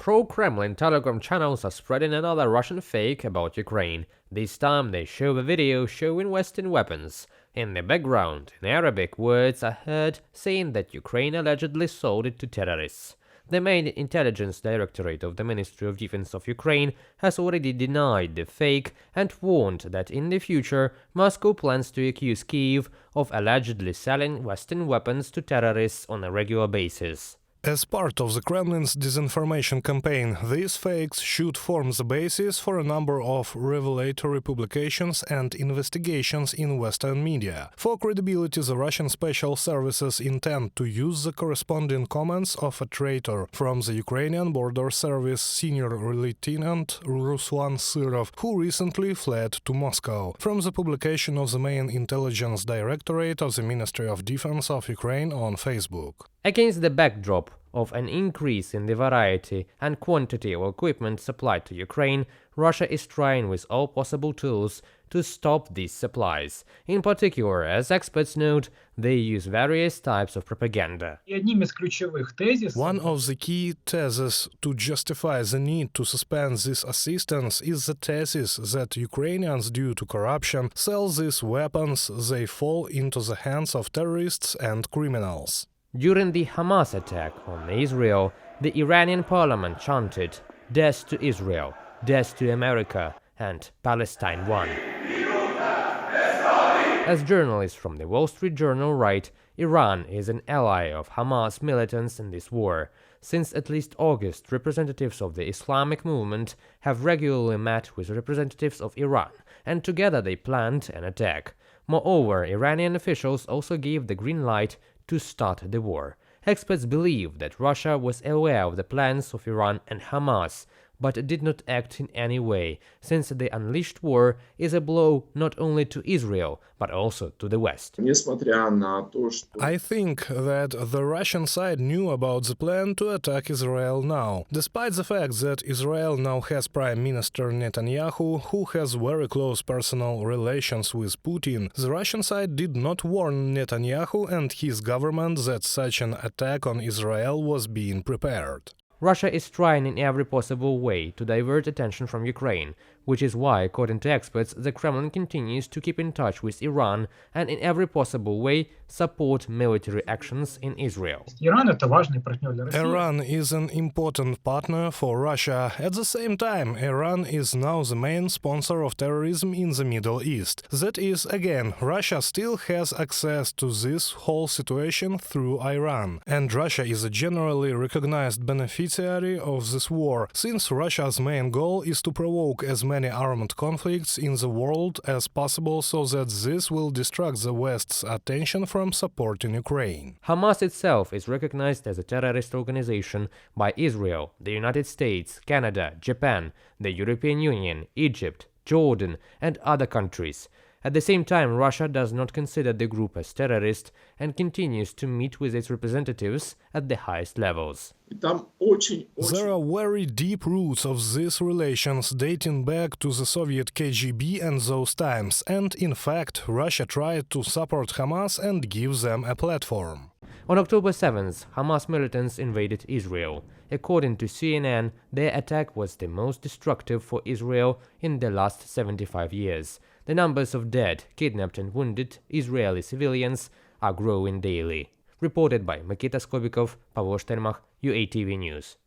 Pro-Kremlin Telegram channels are spreading another Russian fake about Ukraine. This time they show a video showing Western weapons. In the background, in Arabic, words are heard saying that Ukraine allegedly sold it to terrorists. The main intelligence directorate of the Ministry of Defense of Ukraine has already denied the fake and warned that in the future Moscow plans to accuse Kyiv of allegedly selling Western weapons to terrorists on a regular basis. As part of the Kremlin's disinformation campaign, these fakes should form the basis for a number of revelatory publications and investigations in Western media. For credibility, the Russian special services intend to use the corresponding comments of a traitor from the Ukrainian Border Service Senior Lieutenant Ruslan Syrov, who recently fled to Moscow, from the publication of the main intelligence directorate of the Ministry of Defense of Ukraine on Facebook. Against the backdrop of an increase in the variety and quantity of equipment supplied to Ukraine, Russia is trying with all possible tools to stop these supplies. In particular, as experts note, they use various types of propaganda. One of the key theses to justify the need to suspend this assistance is the thesis that Ukrainians, due to corruption, sell these weapons, they fall into the hands of terrorists and criminals. During the Hamas attack on Israel, the Iranian parliament chanted, "Death to Israel, death to America, and Palestine won." As journalists from the Wall Street Journal write, Iran is an ally of Hamas militants in this war. Since at least August, representatives of the Islamic movement have regularly met with representatives of Iran, and together they planned an attack. Moreover, Iranian officials also gave the green light to start the war. Experts believe that Russia was aware of the plans of Iran and Hamas, but did not act in any way, since the unleashed war is a blow not only to Israel, but also to the West. I think that the Russian side knew about the plan to attack Israel now. Despite the fact that Israel now has Prime Minister Netanyahu, who has very close personal relations with Putin, the Russian side did not warn Netanyahu and his government that such an attack on Israel was being prepared. Russia is trying in every possible way to divert attention from Ukraine, which is why, according to experts, the Kremlin continues to keep in touch with Iran and in every possible way support military actions in Israel. Iran is an important partner for Russia. At the same time, Iran is now the main sponsor of terrorism in the Middle East. That is, again, Russia still has access to this whole situation through Iran. And Russia is a generally recognized beneficiary of this war, since Russia's main goal is to provoke as many armed conflicts in the world as possible so that this will distract the West's attention from supporting Ukraine. Hamas itself is recognized as a terrorist organization by Israel, the United States, Canada, Japan, the European Union, Egypt, Jordan, and other countries. At the same time, Russia does not consider the group as terrorist and continues to meet with its representatives at the highest levels. There are very deep roots of these relations dating back to the Soviet KGB and those times, and in fact, Russia tried to support Hamas and give them a platform. On October 7th, Hamas militants invaded Israel. According to CNN, their attack was the most destructive for Israel in the last 75 years. The numbers of dead, kidnapped and wounded Israeli civilians are growing daily. Reported by Mikita Skobikov, Pavlo Shtermach, UATV News.